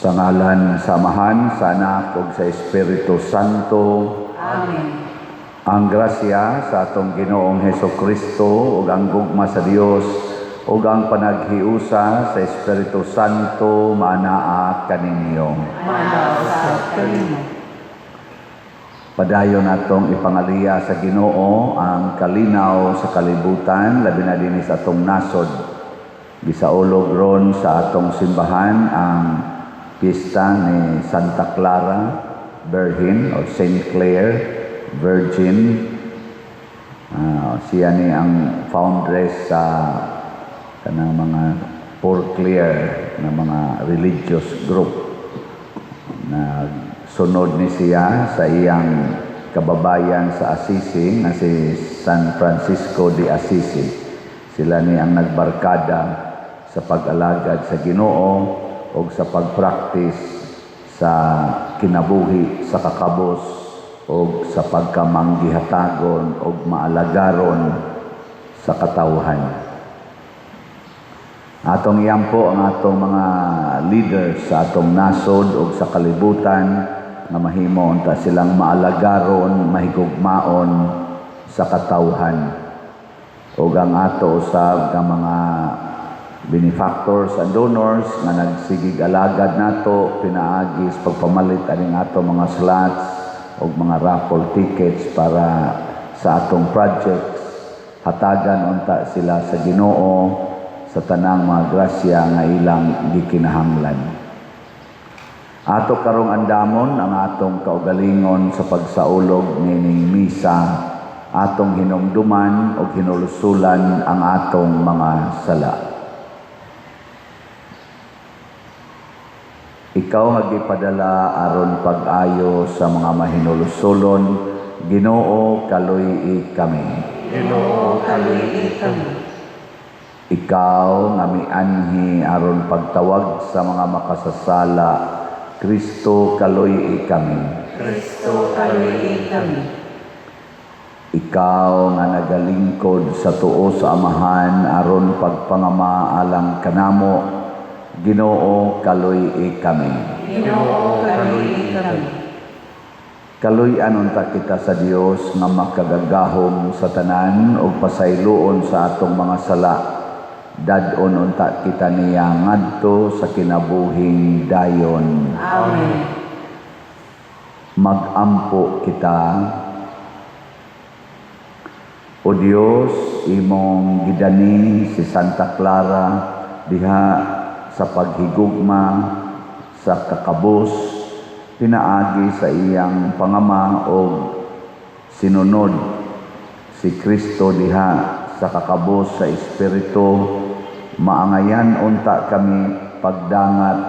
Sa ngalan samahan sa Anak ug sa Espiritu Santo. Amen. Ang grasya sa atong Ginoong Hesukristo ug ang gugma sa Dios ug ang panaghiusa sa Espiritu Santo maanaa kaninyo. Manaw sa kanimo. Padayon natong ipangaliya sa Ginoo ang kalinaw sa kalibutan labi na dinhi sa atong nasod. Gisaulog ron sa atong simbahan ang pista ni Santa Clara Virgin o Saint Clare Virgin. Siya ni ang foundress sa kanang mga Poor Clare na mga religious group. Sunod ni siya sa iyang kababayan sa Assisi na si San Francisco de Assisi. Sila ni ang nagbarkada sa pag-alagad sa Ginoo o sa pag-practice sa kinabuhi sa kakabos o sa pagkamanggihatagon o maalagaron sa katawhan. Atong iyampo ang atong mga leaders sa atong nasod o sa kalibutan nga mahimo unta silang maalagaron, mahigugmaon sa katawhan. O ang ato usab nga mga benefactors and donors nga nagsigig alagad nato pinaagi sa pagpamalit aning ato mga slots o mga raffle tickets para sa atong projects. Hatagan unta sila sa Ginoo sa tanang mga grasya nga ilang gikinahanglan. Ato karong andamon ang atong kaugalingon sa pagsaulog nining misa, atong hinumduman o hinulusulan ang atong mga sala. Ikaw hagipadala aron pag-ayo sa mga mahinulusulon, Ginoo kaluy-i kami. Ginoo kaluy-i kami. Ikaw nga mianhi aron pagtawag sa mga makasasala, Kristo kaluy-i kami. Kristo kaluy-i kami. Ikaw nga nagalingkod sa tuo sa Amahan aron pagpangama alang kanamo, Ginoo kaluy-i kami. Ginoo kaluy-i kami. Kaluy-an unta kita sa Dios nga makagagahom sa tanan ug pasayloon sa atong mga sala. Dadon unta kita niya ngadto sa kinabuhing dayon. Amen. Magampo kita. O Dios, imong gidani si Santa Clara diha sa paghigugma sa kakabos, pinaagi sa iyang pangama o sinunod si Kristo diha sa kakabos sa Espiritu. Maangayan unta kami pagdangat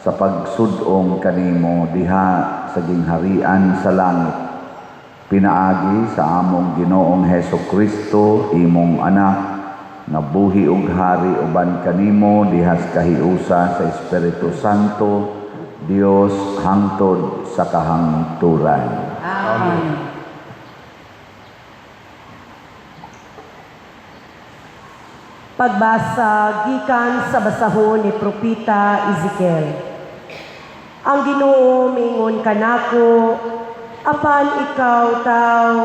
sa pagsudong kanimo diha sa gingharian sa langit. Pinaagi sa among Ginoong Hesukristo, imong anak, nga buhi ug hari uban kanimo diha sa kahiusa sa Espiritu Santo, Dios hangtod sa kahangturan. Amen. Pagbasa gikan sa basahon ni Propeta Ezekiel. Ang Ginoo miingon kanako, apan ikaw tao,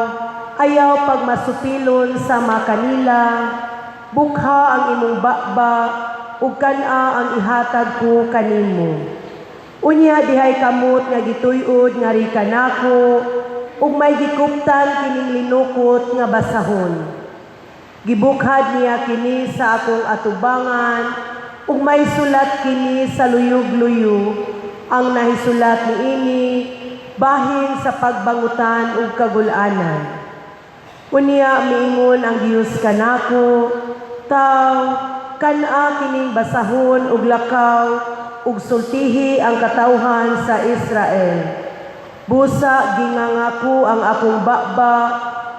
ayaw pagmasupilon sa makanila, bukha ang imong bakba, ug kana ang ihatag ko kanimo. Unya dihay kamot nga gituy-od nga ri kanako, ug may gikuptan kining linukot nga basahon. Gibukhad niya kini sa akong atubangan, ug may sulat kini sa luyog-luyo. Ang nahisulat niini bahin sa pagbangutan ug kagul-anan. Unya miingon ang Dios kanako, taw kana kining basahon ug lakaw ug sultihi ang katawhan sa Israel. Busa gingangako ang akong bakba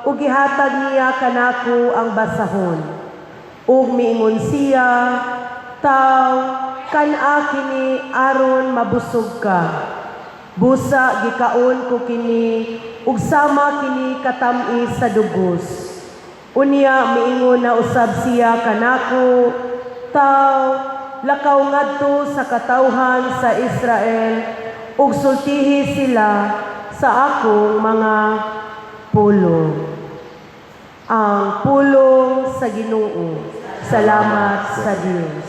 ug gihatag niya kanako ang basahon. Ug miingon siya, taw kana kini aron mabusog ka. Busa gikaon ko kini ug sama kini katamis sa dugos. Unya miingon na usab siya kanako, taw lakaw ngadto sa katawhan sa Israel, ug sultihi sila sa akong mga pulong. Ang pulong sa Ginoo. Salamat sa Dios.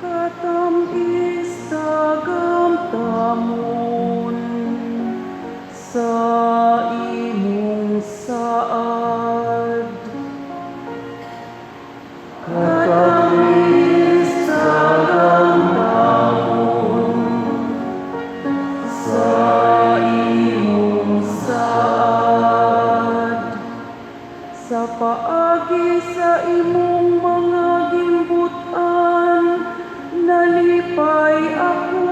Katamis tagam tamon sa imong saad. Katamis tagam tamon sa imong saad. Sa paagi sa imong mga gimbutan, nalipay ako.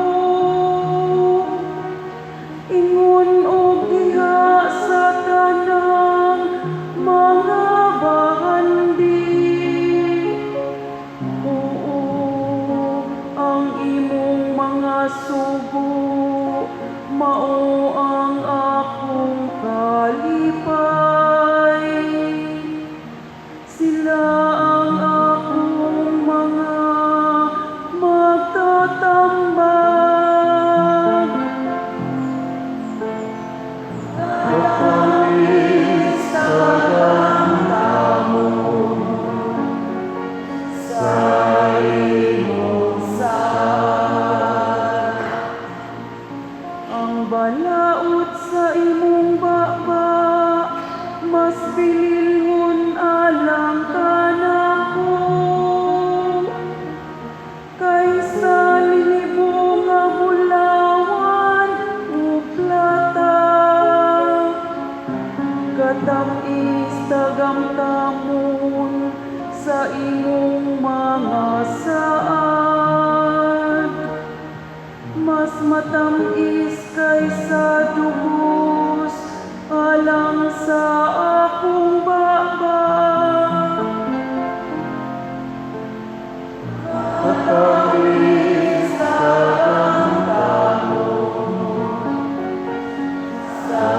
Ingon og diha sa tanang mga bahandi. Oo, ang imong mga sugo, mao ang akong kalipay. Sila ang akong mga magtatambag. Katamis tagang tamon sa imong saad. Ang balaod sa imong baba, mas bililhon alang kanako. Kaysa libo nga bulawan o plata, katamis tagamtamon sa imong mga saad. Mas matamis kaysa dugos alang sa akong baba. Katamis tagamtamon sa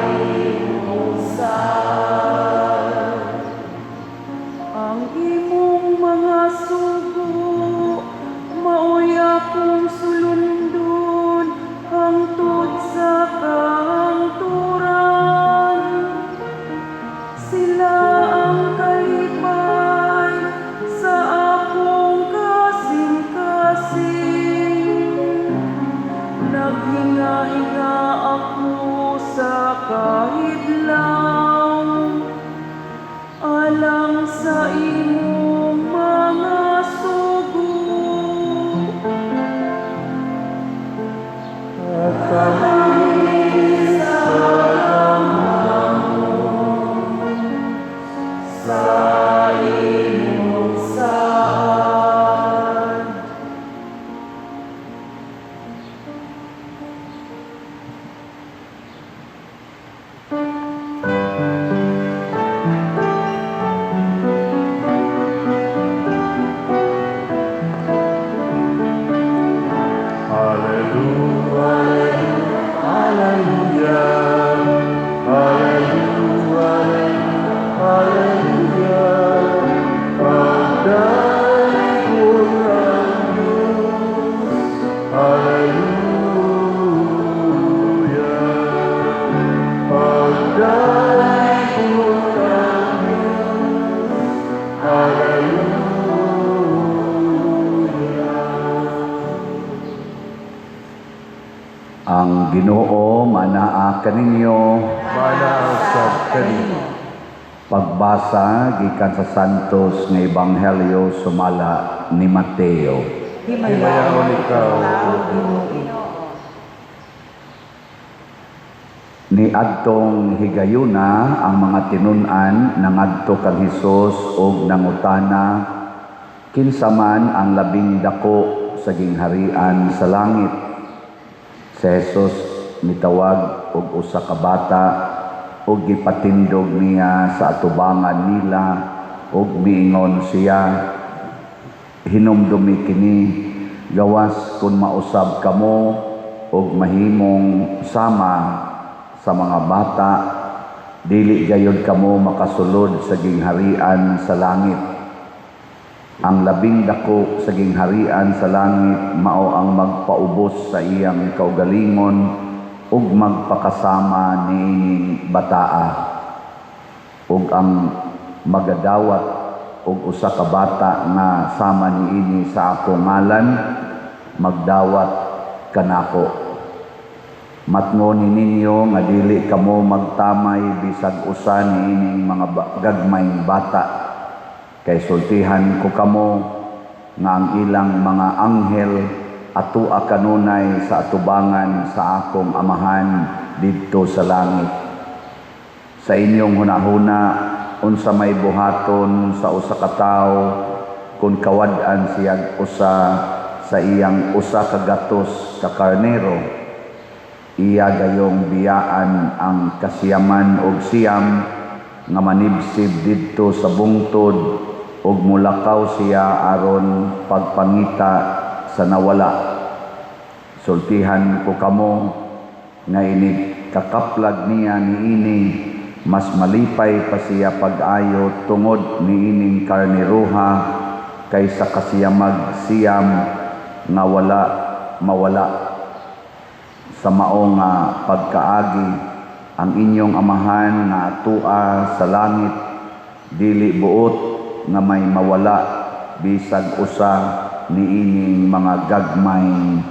imong saad. Ang imong mga sugo, maoy akong sulundon hangtod sa kahangturan. Sila ang kalipay sa akong kasing-kasing. Naghinga-hinga ako sa kahidlaw, alang sa imong mga sugo. Katamis tagamtamon sa imong saad. Ang Ginoo manaa kaninyo. Manaasab kanino. Pagbasa gikan sa Santos nga Ebanghelyo sumala ni Mateo. Himayaon ikaw, O Ginoo. Ni adtong higayuna ang mga tinun-an nangadto kang Hesus og nangutana kinsa man ang labing dako sa gingharian sa langit. Si Jesus mitawag og usa ka bata ug gipatindog niya sa atubangan nila ug miingon siya, hinumdumi kini Gawas kung mausab kamo og mahimong sama sa mga bata, dili gayud kamo makasulod sa gingharian sa langit. Ang labing dako sa gingharian sa langit mao ang magpaubos sa iyang kaugalingon ug magpakasama niining bataa. Ug ang magadawat og usa ka bata nga sama niini sa akong ngalan magdawat kanako. Matngon ninyo nga dili kamo magtamay bisag usa niining mga gagmayng bata, kay sultihan ko kamo nga ang ilang mga anghel atua kanunay sa atubangan sa akong amahan didto sa langit. Sa inyong hunahuna unsa may buhaton sa usa ka tawo kung kawad-an siyag usa sa iyang usa ka gatos ka karnero, iya gayong biyaan ang kasiyaman og siyam nga manibsib didto sa bungtod ug mulakaw siya aron pagpangita sa nawala. Sultihan ko kamo nga ini kakaplag niya niini mas malipay pa siya pag-ayo tungod niining karneruha kaysa kasiyamag siyam nga wala mawala. Sa mao nga pagkaagi ang inyong amahan nga atua sa langit dili buot nga may mawala bisag usa niining mga gagmayng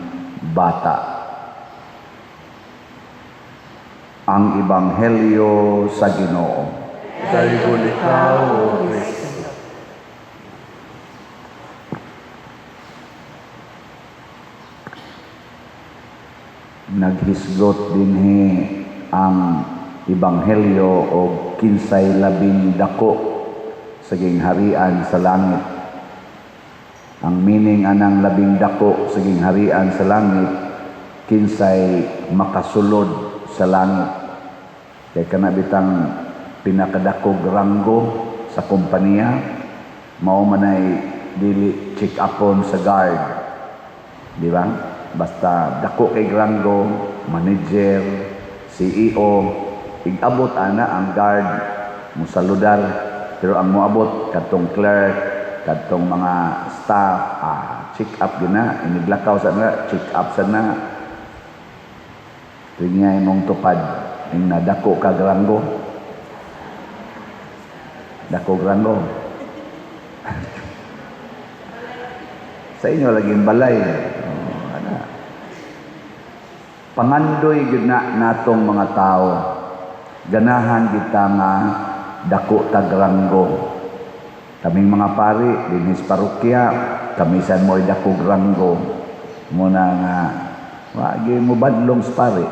bata. Ang Ebanghelyo sa Ginoo. Daygon ikaw, O Kristo. Naghisgot dinhi ang Ebanghelyo o kinsay labing dako sa gingharian sa langit. Ang meaning anang labing dako sa gingharian sa langit, kinsay makasulod sa langit. Kaya kana bitang pinakadakog ranggo sa kompanya, mao manay dili check upon sa guard. Di ba? Basta dako kay ranggo, manager, CEO, igabot ana ang guard mo saludar, pero ang moabot kadtong clerk, kadtong mga staff, check up din na, iniglakaw sa na, check up sa na. Tingay mong tupad, yung nadako ka granggo. Dako granggo. Sa inyo laging balay. Pangandoy gid na natong mga tao. Ganahan kita nga dako tagranggo. Kaming mga pari dinis parokya, kamisan mo'y dako granggo. Muna nga wagi mo badlong sa pari.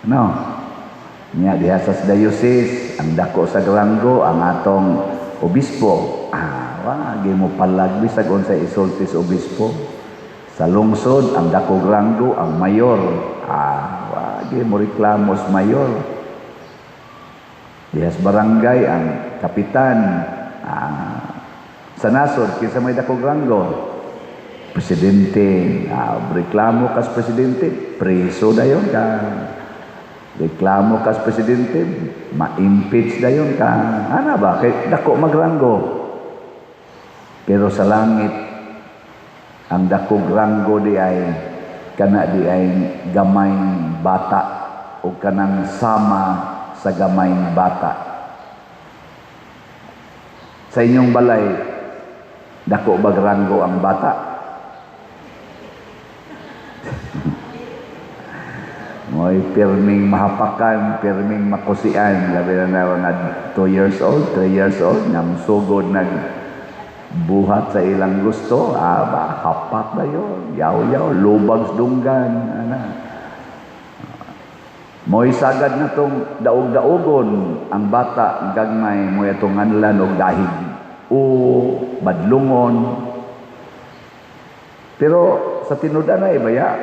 No. Nya diha sa diocese ang dako sa granggo ang atong obispo. Wagi mo palag bisag unsay isulti sa obispo. Sa lungsod, ang dako granggo, ang mayor. Wagi mo reklamo sa mayor. Dihas barangay, ang kapitan. Sa nasod, kinsa may dako granggo? Presidente. Reklamo kas presidente, preso dayon ka. Reklamo kas presidente, ma-impeach dayon ka. Ana ba? Kay dako magranggo. Pero sa langit, ang dakog ranggo di ay kana di ay gamayng bata o kanang sama sa gamayng bata. Sa inyong balay, dako ba ranggo ang bata? Mo'y pirming mahapakan, pirming makusian. Labi na nga 2 years old, 3 years old, namsugod buhat sa ilang gusto, hapak na yun, yaw-yaw, lubag dunggan, mo'y sagad na tong daog-daogon, ang bata, gagmay, mo'y itong anlan o dahig, badlungon. Pero sa tinudan na ibaya,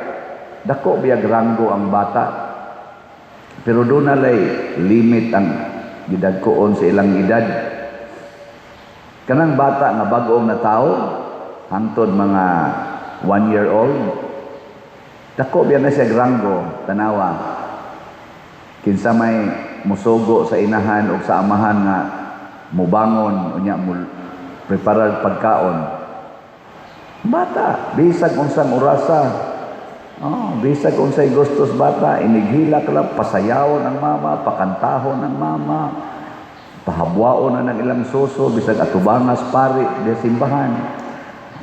dako biyag ranggo ang bata, pero doon nalay limit ang gidagkoon sa ilang edad. Kanang bata nga bag-ong na tao, hangtod mga 1 year old. Dako biya na siya granggo, tanawa. Kinsa may musugo sa inahan o sa amahan nga mubangon unya mo preparar pagkaon. Bata, bisag unsang orasa. Bisag unsay gustos bata, inighila ka lang, pasayawon ang mama, pakantahon ang mama, pahabwaon na ng ilang suso, bisag atubangas pari, di simbahan.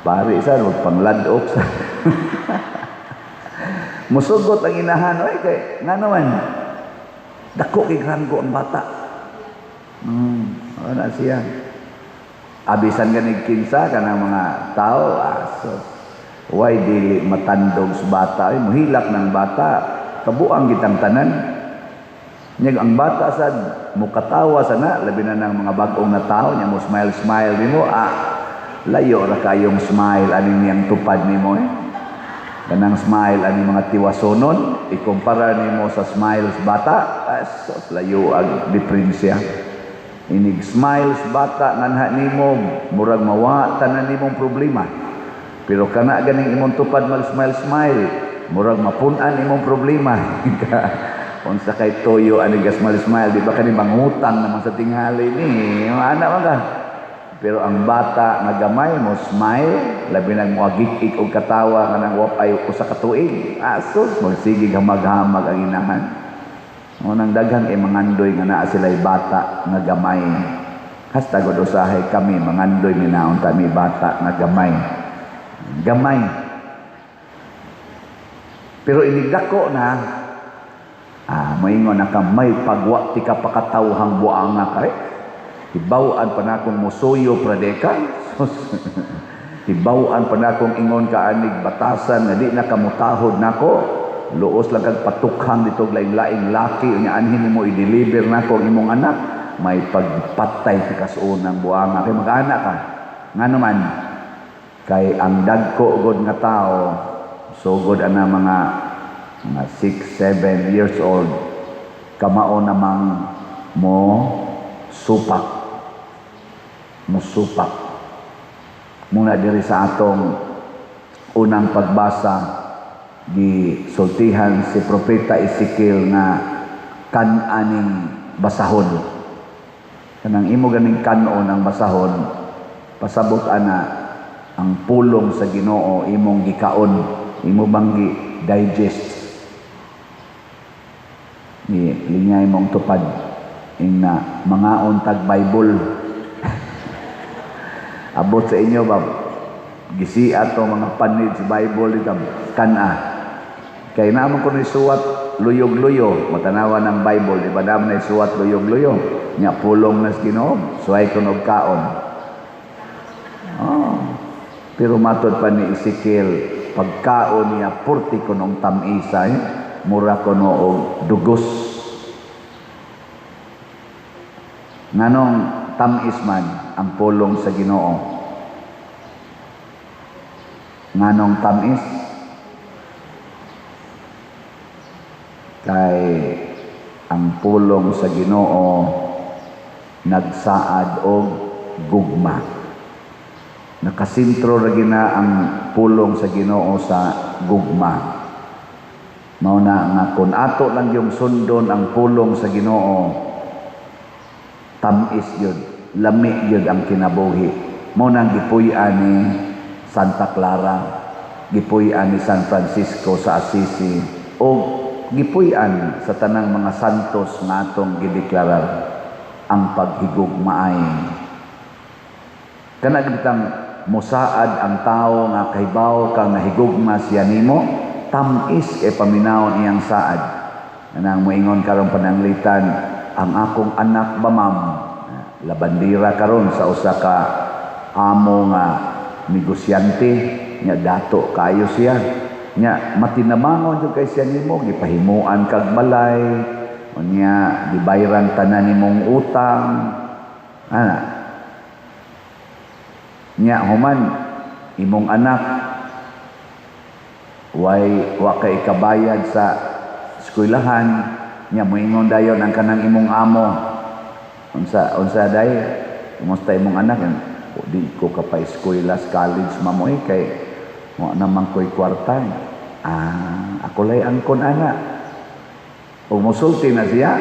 Pari sa, huwag pangladok sa... Musugot ang inahan, oy, kay, nga naman, dako kay granggo ang bata. Wala siya. Abisan ganig kinsa ka ng mga tao, asos. Why dili matandog sa bata? Ay, muhilak ng bata. Kabuang gitang tanan. Nyag ang bata sad mukatawa sana, labi na ng mga bagong na tao, nya mo smile nimo, layo ra kayong smile aning niyang tupad nimo eh. Kanang smile aning mga tiwasonon, ikumpara nimo sa smile sa bata, asos layo ang diferensya. Inig smile sa bata nganha nimo murag mawa tanan nimong problema. Pero kana ganing imong tupad mag-smile, murag mapun-an imong problema. Unsa kay toyo ani smile, di ba kani mangutang naman sa tingali ni, ana man ka. Pero ang bata nga gamay mo smile, labi nang moagik-ik og katawa kanang wapay usa ka tuig. Asos magsige hamag-hamag ang inahan. Unang daghan mangandoy nga naa sila'y bata nga gamay. Hasta gud usahay kami mangandoy minaon ta mi bata nga gamay. Gamay. Pero inigdako na, moingon na ka, may pagwa ti ka pakatawhang buanga kay. Hibawaan pa na akong musuyo pradeka. Hibawaan pa na akong ingon ka anig batasan nga di na kamutahod nako. Luos lang kag patukhang dito laing-laing laki unya anhin mo i-deliver nako ang imong anak. May pagpatay ti kasunang buanga kay mag-anak ka. Nga naman, kay ang dagko god nga tao sugod ana mga 6, 7 years old kamao namang musupak muna diri sa atong unang pagbasa gisultihan si Propeta Ezekiel nga kan-aning basahon kanang imo ganing kanon ang basahon pasabot ana ang pulong sa Ginoo imong gikaon, imo bang digest ni linya imong tupad na mangaon tag Bible. Abot sa inyo ba gisi ato mga panid sa Bible dito kana kay naman ko ni suwat luyog-luyo matanawa ng Bible di ba naman na suwat luyog-luyo nya pulong nas Ginoo suway kunog kaon. Pero matod pa ni Ezekiel, pagkaon niya, purti ko nung tamisay, mura ko noong dugos. Nganong tamis man ang pulong sa Ginoo? Nganong tamis? Kay ang pulong sa Ginoo nagsaad og gugma. Nakasintro ra gina ang pulong sa Ginoo sa gugma. Mao na nga kun ato lang yung sundon ang pulong sa Ginoo, tamis yun, lami yun ang kinabuhi. Mao nang gipuy-an ni Santa Clara, gipuy-an ni San Francisco sa Assisi, o gipuy-an sa tanang mga santos nga atong gideklarar ang paghigugmaay. Kana gitang musaad ang tao nga kahibaw kang nahigugma siya nimo, tamis kay paminawon iyang saad. Nang moingon karon pananglitan, ang akong anak ba ma'am, labandira karon sa usa ka amo nga negosyante, nya dato kayo siya. Nya matinamangon jud kay siya nimo, gipahimuan kag balay, unya gibayran tanan nimong utang. Nya human imong anak wa kay ikabayad sa eskwelahan, nya moingon dayon ang kanang imong amo, unsa day kumusta imong anak? Di ko ka pa eskwela sa college mamoy kay Wa naman ko'y kwarta. Ako lay angkon ana. O musulti na siya.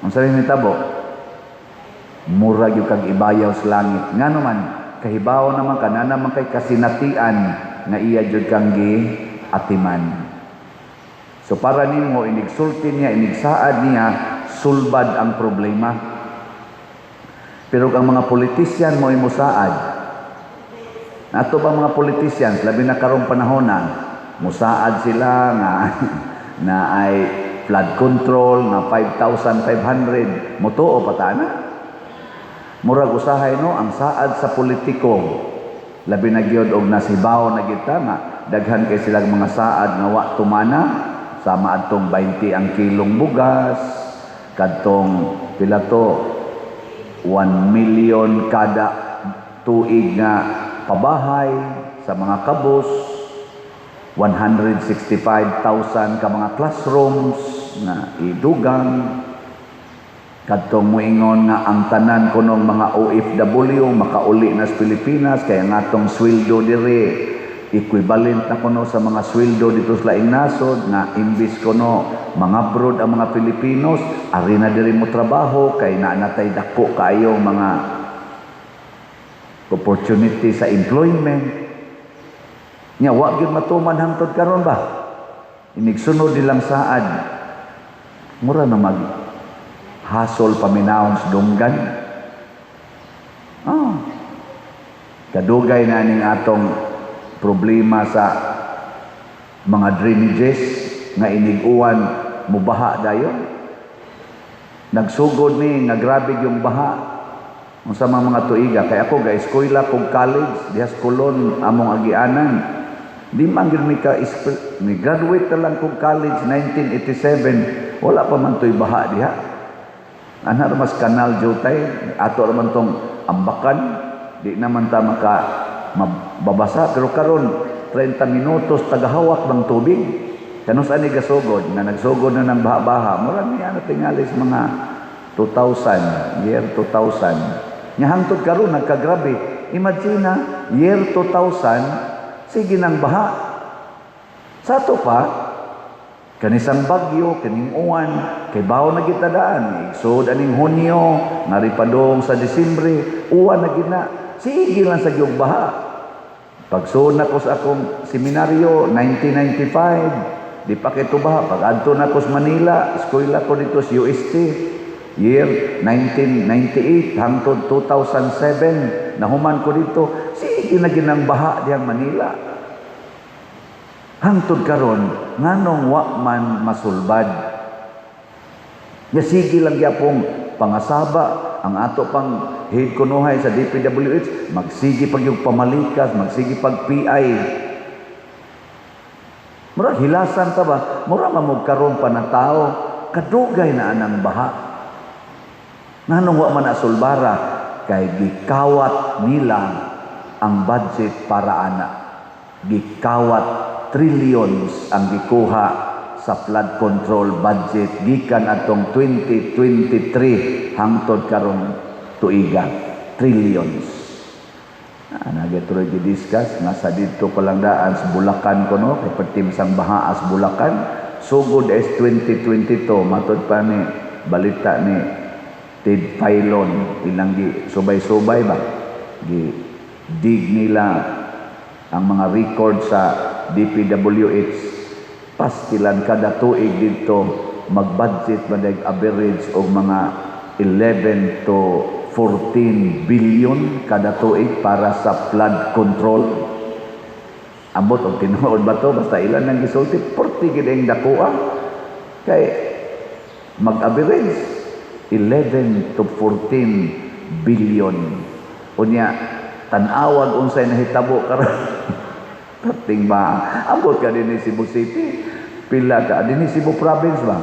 Ang sabi ni tabo, murag yung kag ibayaw sa langit. Nga naman, kahibaw naman ka, na naman kay kasinatian nga iya jud kang atiman. So para nimo inigsulti niya, inigsaad niya, sulbad ang problema. Pero ang mga politisyan mo imusaad. Nato ba mga politisyan, labi na karong panahon na, musaad sila nga na ay flood control na 5,500 mutuo patana. Murag usahay no ang saad sa politiko. Labi na gyud og nasibaw na kita nga daghan kay silang mga saad nga wa tumana. Sama adtong 20 ang kilong bugas, kadtong pila to 1 million kada tuig nga pabahay sa mga kabus, 165,000 ka mga classrooms na idugang, kadtong muingon nga ang tanan kunong mga OFW makauli na sa Pilipinas kaya ngatong sweldo diri equivalent na kuno sa mga sweldo dito sa laing nasod na imbis kuno mga abroad ang mga Pilipinos ari na diri mo trabaho kay naanatay dako kaayo mga opportunity sa employment nya wa gyud matuman hangtod karon ba inigsunod nilang saad mura na mag hasol paminawon sa dunggan kadugay na ning atong problema sa mga drainages nga iniguan mubaha dayon nagsugod ni nga grabe yung baha unsa mga tuiga kay ako ga eskwela kog college diha sa Colon among agianan di man gyud mi graduate na lang kog college 1987 wala pa man toy baha diha ana mas kanal jutay ato raman tong ambakan di naman ta maka mababasa pero karon 30 minutos tagahawak ng tubig kanus ani gasugod na nagsugod na ng baha-baha mura niya na tingalis mga 2000 year 2000 nya hangtod karon nagkagrabe imagine na year 2000 sige nang baha sa to pa kanisang bagyo kaning uwan kay bawo na gitadaan igsud aning Hunyo naripadong sa Disyembre uwan na gina sige lang sa gyud baha pagsuod na ko sa akong seminaryo 1995 di pa kay tubaha pag adto na ko sa Manila eskwela ko dito sa UST year 1998 hangtod 2007 nahuman ko dito sige na ginang baha diyang Manila hangtod karon nganong wa man masulbad ya sige lang gyapong pangasaba ang ato pang head kunuhay sa DPWH magsigi pag yung pamalikas magsigi pag PI mura hilasan ta ba mura mamugkaron pa na tao kadugay na anang baha nganong wa man nasulbara kay gikawat nila ang budget para ana gikawat trillions ang gikuha sa flood control budget gikan atong 2023 hangtod karong tuiga trillions nagatuloy di-discuss nga sa dito ko lang daan sa Bulacan ko no kay pertim sang baha as Bulacan sugod as 2022 matod pa ni balita ni Ted Filon ilang gi subay-subay ba gi dig nila ang mga record sa DPWH pastilan kada tuig dito mag-budget madag average og mga 11 to 14 billion kada tuig para sa flood control. Ambot og tinuod ba to basta ilan nang gisulti 40 gid ang dakuha kay mag-average 11 to 14 billion. Unya tan-awag unsay nahitabo karon Tating ba? Ambot ka din Cebu City. Pila ka din Cebu Province ba?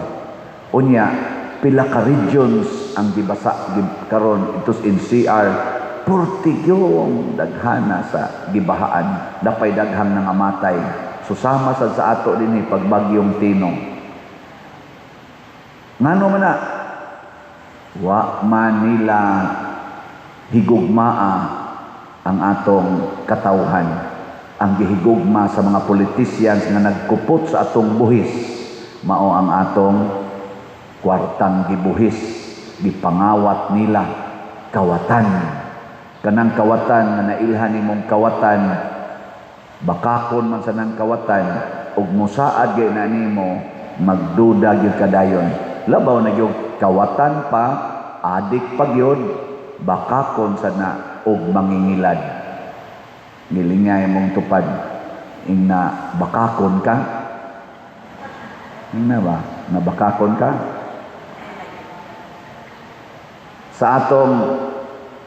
Unya, pila ka regions ang gibasa karon itos NCR. Portigyong daghana sa gibahaan. Dapay daghang nangamatay. Susama sad sa ato din pagbagyong Tinong. Ngano man na? Wa Manila higugmaa ang atong katawhan. ang gihigugma sa mga politicians nga nagkupot sa atong buhis mao ang atong kwartang gibuhis, gipangawat nila kawatan. Kanang kawatan nga nailhan nimong kawatan, bakakon man sa nang kawatan ug musaad gyud na nimo, magduda gyud kadayon. Labaw na gyud kawatan pa, adik pa gyud, bakakon sa na ug mangingilad. Nilingay mong tupad na bakakon ka. Ina ba? Na bakakon ka? Sa atong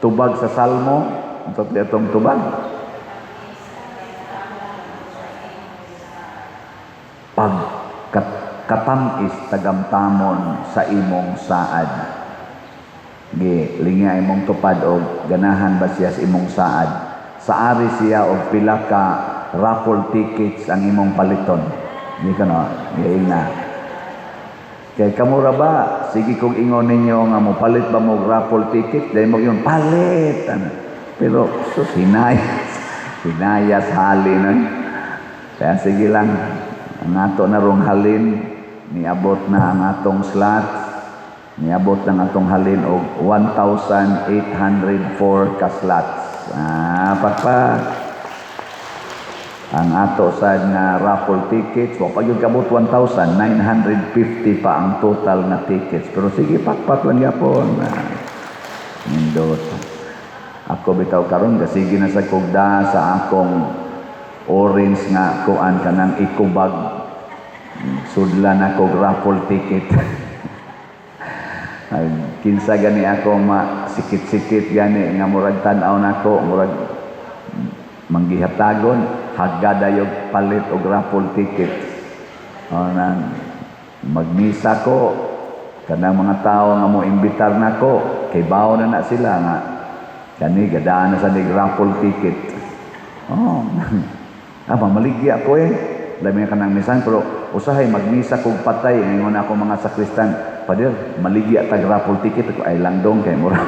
tubag sa Salmo, atong tubag, pag katamis tagamtamon sa imong saad. Lingay mong tupad og ganahan ba siya sa imong saad. Saari siya og pila ka raffle tickets ang imong paliton. Di ka no? Na. Kay kamura ba? Sige kung ingon ninyo nga mo palit ba mo raffle ticket? Dahil mo yun, palit! Pero sus, hinayas halin. Kaya sige lang, ang ato na rong halin, niabot na ang atong slots, niabot na ang atong halin og 1,804 ka slots. Pagpa ang ato sad nga raffle tickets wa pa gyud kabot 1,950 pa ang total na tickets, pero sige pakpak lang yapon. Nindot ako bitaw karon sige na sa kugda sa akong orange nga kuan kanang ikubag, sudlan ako raffle ticket. Kinsa gani ako sikit-sikit gani nga murag tan-aw nako, murag manggihatagon, hagada yung palit og raffle ticket. Nang magmisa ko, kanang mga tao nga mo imbitar nako, kay bawo na sila nga kani gadaan na sa raffle ticket. Maligya ko labi ka ng misan, pero usahay magmisa kog patay ingon ako mga sakristan, pader maligya tag raffle ticket ako ay langdong kay mura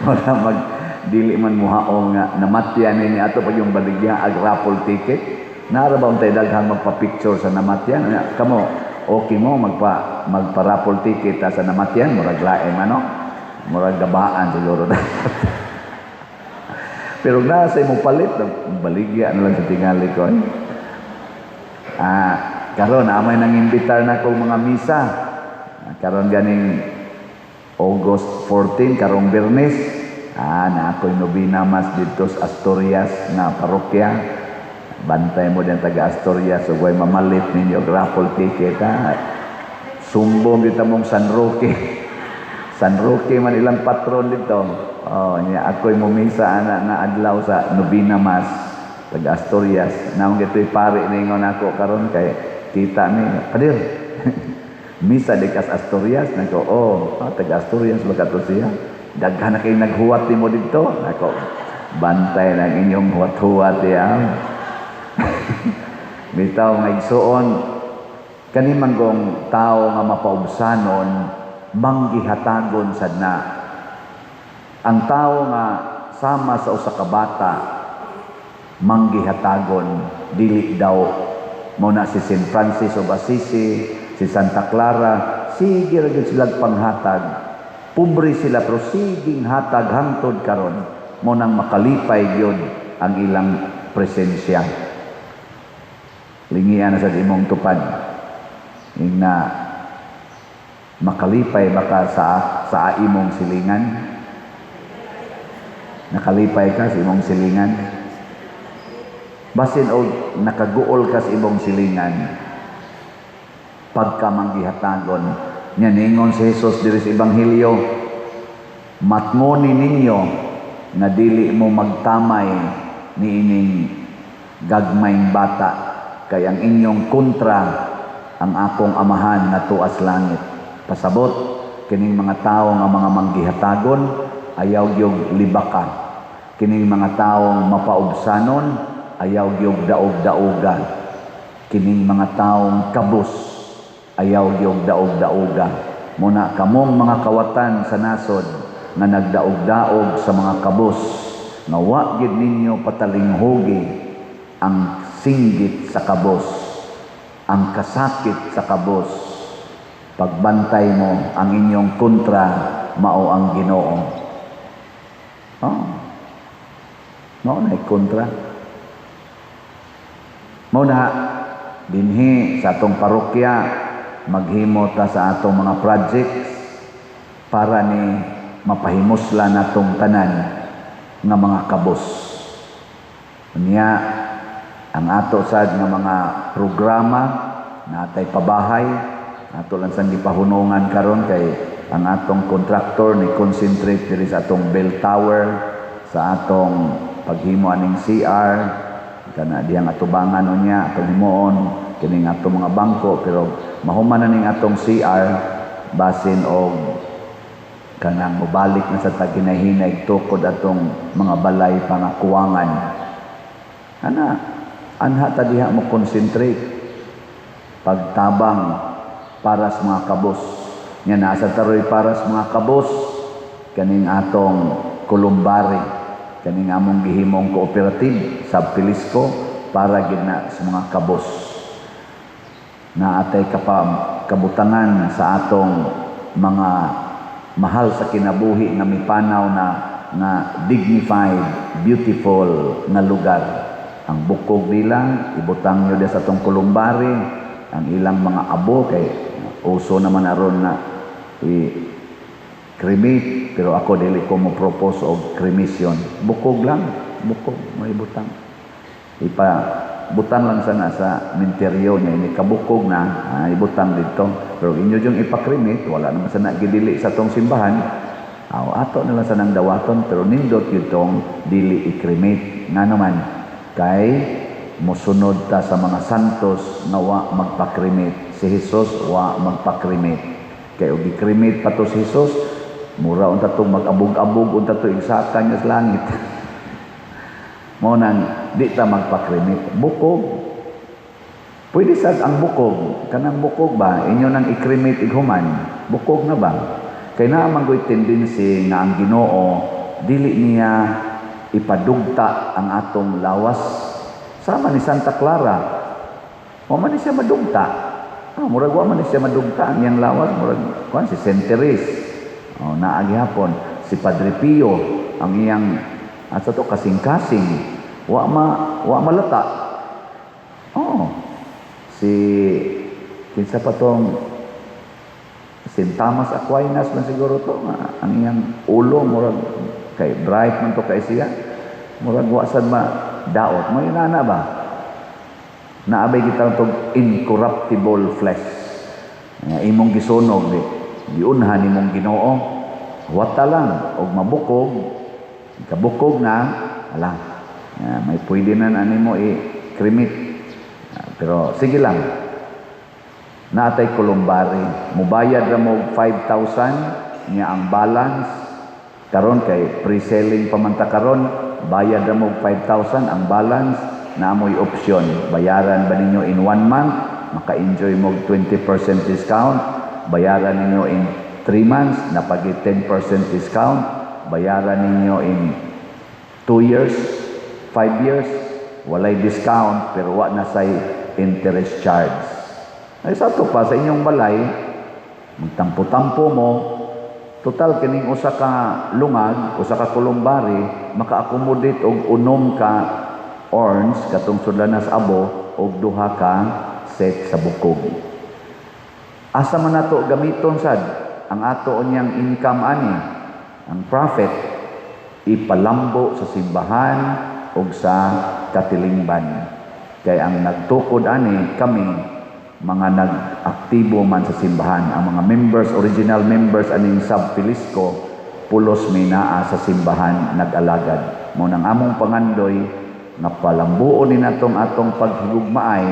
mag dili man muhaong nga namatyan ni ato pag yung baligya ag raffle ticket. Nara ba untay daghang magpa-picture sa namatyan? Kamo okay mo magpa-raffle ticket sa namatyan, murag lain man no, murag gabaan siguro. Pero nasa imong palit baligya na lang sa tingali ko. Karon amay nang imbitar na kong mga misa. Karon ganing August 14 karong Biyernes, na ako'y nobina mas dito sa Asturias na parokya. Bantay mo din taga Asturias, so way mamalit ninyo raffle ticket. Sumbong dito mong San Roque. San Roque man ilang patron dito. Ako'y mumisa na adlaw sa nobina mas taga Asturias. Naong gito'y pari ningon ako karon kay kita ni padir. Misa de kas Asturias nako taga Asturias bagato siya. Daghan na kayo naghuwat mo dito. Nako, bantay ng inyong huwat-huwat yan. Bitaw nga igsuon, kanimanggong tao nga mapaubsanon, manggihatagon sad na. Ang tao nga sama sa usa ka bata, manggihatagon, dili daw. Muna si St. Francis of Assisi, si Santa Clara, sige rin silang panghatag. Pobre sila pero siging hatag hangtod karon mo nang makalipay gyud ang ilang presensya. Lingian na sa imong tupad na makalipay baka sa imong silingan. Nakalipay ka sa imong silingan. Basin og nakaguol ka sa imong silingan, pagka manggihatagon. Yan, ingon si Jesus diri sa Ebanghelyo, matngoni ninyo na dili mo magtamay ni ining gagmayng bata, kay ang inyong kontra ang akong amahan na tuas langit. Pasabot, kining mga tao nga mga manggihatagon, ayaw gyud libaka. Kining mga tao mapaubsanon, ayaw gyud daog-daoga. Kining mga taong kabus, ayaw gyud daog-daoga. Muna kamong mga kawatan sa nasod nga nagdaog-daog sa mga kabus, nga wa gid ninyo patalinghugi ang singgit sa kabos, ang kasakit sa kabos. Pagbantay mo ang inyong kontra, mao ang Ginoo. Oh. Mao na kontra. Mao na dinhi sa atong parokya maghimo ta sa atong mga projects para ni mapahimusla natong tanan nga mga kabos. Unya ang ato sad nga mga programa natay pabahay ato lang sang gipahunungan karon kay ang atong contractor ni concentrate diri sa atong bell tower, sa atong paghimo aning CR kana diyang atubangan unya paghimuon kining atong mga bangko, pero mahuman na ning atong CR basin og kanang mobalik na sa taginahinay tukod atong mga balay pangakuwangan. Anha ta diha mo concentrate pagtabang para sa mga kabos. Nya nasa taroy para sa mga kabos kaning atong kulumbari, kaning among gihimong cooperative sa Pilisco para gid na sa mga kabos. Naatay kabutangan sa atong mga mahal sa kinabuhi nga mipanaw na dignified, beautiful na lugar. Ang bukog nila ibutang nyo sa atong kulumbari, ang ilang mga abo kay uso naman aron na i-cremate, pero ako dili ko mo propose og cremation. Bukog lang, bukog mo ibutang. Butang lang sana sa minteryo niya, ini kabukog na ibutang dito. Pero inyo yung ipakremate, wala naman sana gidili sa tong simbahan. Ato na lang sanang dawaton, pero nindot yung dili i-cremate. Nga naman, kay musunod ta sa mga santos na wa magpakremate. Si Jesus wa magpakremate. Kay og i-cremate pa to si Jesus, mura unta to mag-abog-abog unta to igsakan niya sa langit. Mo nang di ta magpakremate. Bukog. Pwede sad ang bukog. Kanang bukog ba inyo nang i-cremate ighuman? Bukog na ba? Kay naa man goy tendency nga ang Ginoo dili niya ipadugta ang atong lawas. Sama ni Santa Clara. Wa man siya madugta. Murag wa man siya madugta ang iyang lawas, murag kuan si Saint Therese. Naagi hapon si Padre Pio ang iyang at sa to kasing-kasing wa malata. Si kinsa pa tong St. Thomas Aquinas man siguro to ang iyang ulo murag kay bright man to kay siya, murag wa sad ma daot mo inana ba naabay kita tong incorruptible flesh imong gisunog giunhan imong Ginoo wata lang og mabukog kabukog na ala may pwede na animo i-cremate. Pero sige lang, natay kulumbari, mubayad ra mo 5,000 niya ang balance karon kay pre-selling pamanta karon, bayad ra mo 5,000 ang balance na amoy option. Bayaran ba ninyo in 1 month, maka-enjoy mo 20% discount. Bayaran ninyo in 3 months, napagi 10% discount. Bayaran ninyo in 2 years, 5 years, walay discount pero wa na say interest charge. Ay sa to pa sa inyong balay, magtampo-tampo mo, total kining usa ka lungag, usa ka kulumbari, maka-accommodate og 6 ka urns katong sudlanas abo og 2 ka set sa bukog. Asa man nato gamiton sad ang ato unyang income ani, ang profit ipalambo sa simbahan ug sa katilingban. Kay ang nagtukod ani kami mga nag-aktibo man sa simbahan, ang mga members, original members aning Sub Pilisco, pulos may naa sa simbahan nag-alagad. Mo nang among pangandoy nga palambuon ni natong atong paghigugmaay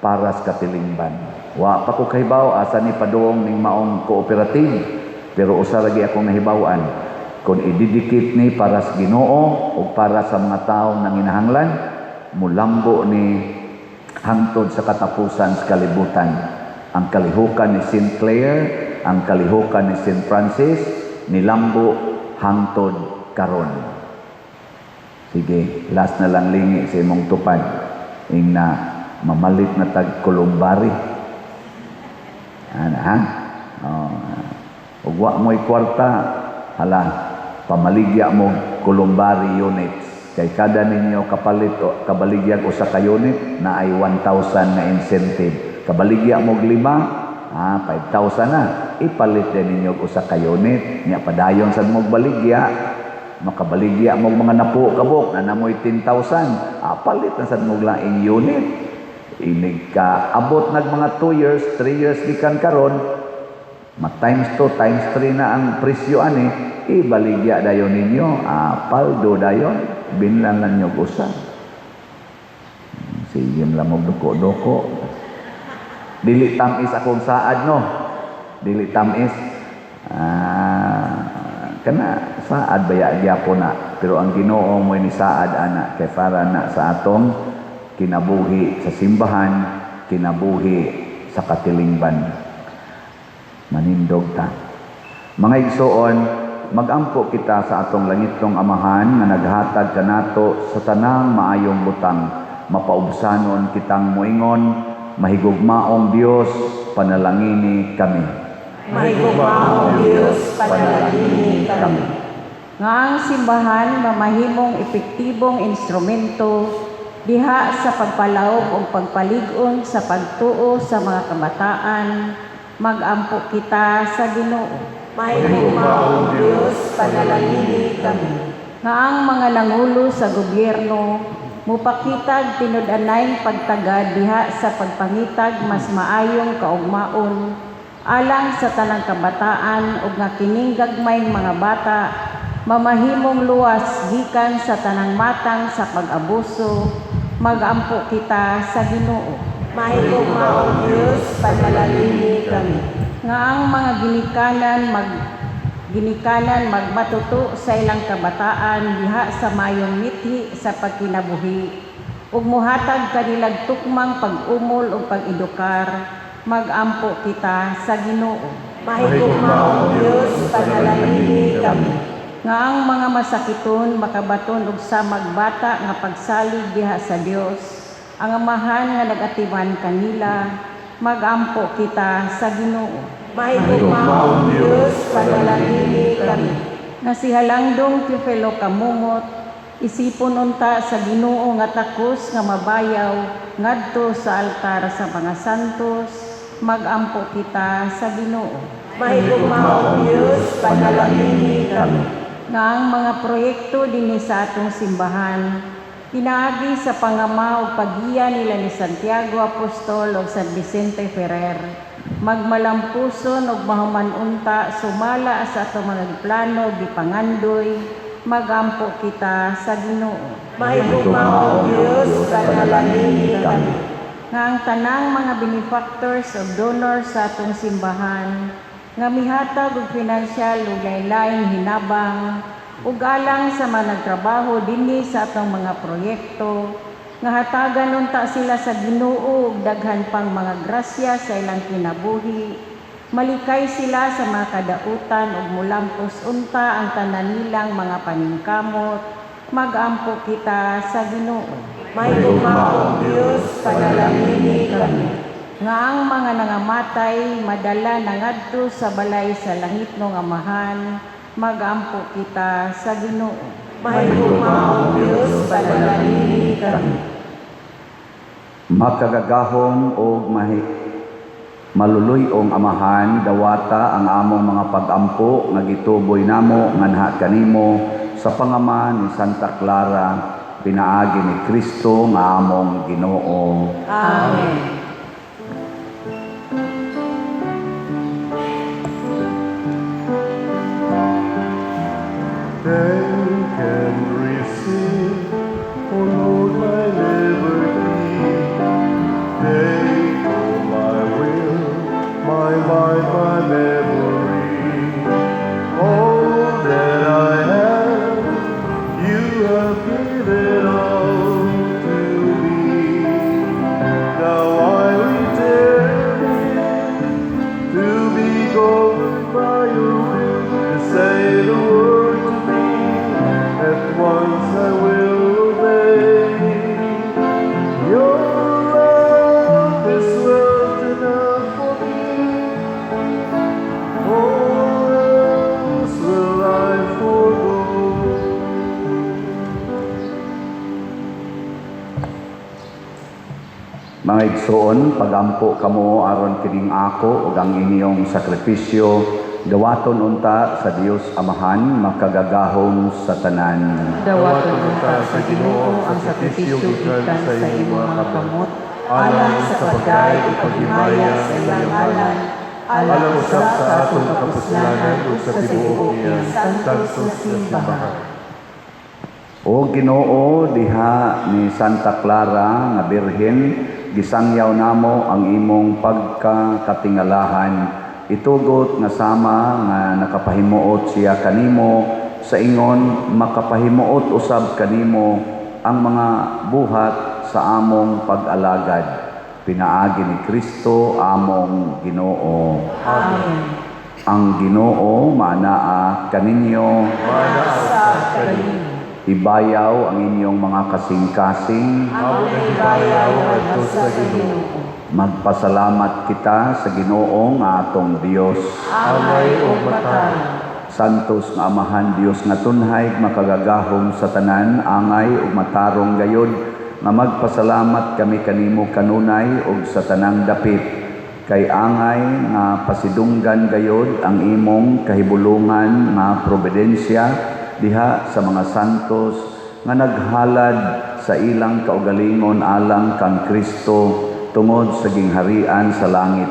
para sa katilingban. Wa pa ko kahibaw asa ni padung ning maong cooperative, pero usa lagi akong nahibawan kung i-dedicate ni para sa Ginoo o para sa mga taong nanginahanglan, mulambo ni hangtod sa katapusan sa kalibutan. Ang kalihukan ni St. Clare, ang kalihukan ni St. Francis, nilambo hangtod karon. Sige, last na lang lingi sa imong tupad. ing na mamalit na tag kulumbari. Ana ha? Ug wa mo'y kwarta, hala, pamaligya mo kulumbari units. Kay kada ninyo kapalit o kabaligya ko sa ka-unit na ay 1,000 na incentive. Kabaligya mo 5, 5,000 na. Ipalit din ninyo ko sa ka-unit. Nya padayon sa mo baligya, makabaligya mo mga napo kabok na namoy 10,000. Palit na sa mo laing unit. Inig ka abot nag mga 2 years, 3 years di kan karon. Times 2, times 3 na ang presyo ani. Ibaligya dayon ninyo. Paldo dayon. Binlangan nyo usan. Sige lang mo doko-doko. Dili tamis akong saad, no? Dili tamis. Kana saad baya gyapon na. Pero ang Ginoo mo ni saad ana kay para na sa atong kinabuhi sa simbahan, kinabuhi sa katilingban. Manindog ta. Mga igsoon, magampo kita sa atong langitong Amahan nga naghatag kanato sa tanang maayong butang. Mapaubsanon kitang moingon, mahigugmaong Dios, panalangini kami. Mahigugmaong Diyos, panalangini kami. Nga ang simbahan mamahimong epektibong instrumento diha sa pagpalaog o pagpalig-on sa pagtuo sa mga kabataan, magampo kita sa Ginoo. Mahigugmaong Diyos, panalangini kami. Nga ang mga nangulo sa gobyerno mupakitag tinud-anay pagtagad diha sa pagpangitag mas maayong kaugmaon alang sa tanang kabataan ug nga kining gagmayng mga bata mamahimong luwas gikan sa tanang matang sa pag-abuso. Magampo kita sa Ginoo. Mahigugmaong Diyos, panalangini kami. Nga ang mga ginikanan magmatuto sa ilang kabataan diha sa mayong mithi sa pagkinabuhi ug muhatag kanilang tukmang pag-umol ug pag-edukar. Magampo kita sa Ginoo. Mahigugmaong Diyos, panalangini kami. Nga ang mga masakiton makabaton og sa magbata nga pagsalig diha sa Dios, ang Amahan nga nagatiman kanila. Magampo kita sa Ginoo. Mahigugmaong Diyos, panalangini kami. Nga si Halangdong Teofilo Kamungot, isipon unta sa Ginoo nga takos nga mabayaw ngadto sa altar sa mga santos. Magampo kita sa Ginoo. Mahigugmaong Diyos, panalangini kami. Nga ang mga proyekto dinhi sa atong simbahan pinaagi sa pangama ug paggiya nila ni Santiago Apostol ug San Vicente Ferrer. Magmalampuson ug mahumanunta sumala sa atong mga plano gipangandoy. Magampo kita sa Ginoo. Mahigugmaong Diyos, panalangini kami. Nga ang tanang mga benefactors ug donors sa atong simbahan nga mihatag og financial ug lain-laing hinabang ug alang sa mga nagtrabaho dinhi sa atong mga proyekto nga hatagan unta sila sa Ginoo ug daghan pang mga grasya sa ilang kinabuhi. Malikay sila sa mga kadautan ug mulampos unta ang tanan nilang mga paningkamot. Magampo kita sa Ginoo. Mahigugmaong Diyos, panalangini kami. Nga ang mga nangamatay madala na ngadto sa balay sa langitnong Amahan. Magampo kita sa Ginoo. Mahigugmaong Diyos, panalangini kami. Makagagahong o maluluyong Amahan, dawata ang among mga pag-ampo nga gituboy namo nganha kanimo sa pangama ni Santa Clara, pinaagi ni Kristo nga among Ginoo. Amen. Take and receive, O Lord, my liberty. Take, O my will, my life, my memory. All that I have, you have given all to me. Now I return to be governed by your will, to say the word to me. At once I will obey your Mga igsoon, pagampo kamo aron kining ako ug ang inyong sakripisyo dawaton unta sa Dios Amahan makagagahom sa tanan. Dawaton unta sa Ginoo ang sakripisyo gikan sa imong mga kamot, alang sa pagkain ug paghimaya sa iyang ngalan, alang usab sa atong kapuslanan ug sa tibuok niya santos simbahan. O Ginoo, diha ni Santa Clara nga Birhen, gisangyaw namo ang imong pagkakatingalahan. Itugot nga sama nga nakapahimuot siya kanimo sa ingon makapahimuot usab kanimo ang mga buhat sa among pag-alagad. Pinaagi ni Kristo among Ginoo. Amen. Ang Ginoo maanaa kaninyo. Sa kanimo. Ibayaw ang inyong mga kasing-kasing. Ang ibayaw adto sa Ginoo. Magpasalamat kita sa Ginoo nga atong Dios. Amay ug matay. Santos nga Amahan Dios nga tunhay makagagahom sa tanan, angay ug matarong gayod nga magpasalamat kami kanimo kanunay ug sa tanang dapit. Kay angay nga pasidunggan gayod ang imong kahibulungan nga probidensya diha sa mga santos nga naghalad sa ilang kaugalingon alang kang Kristo tungod sa gingharian sa langit.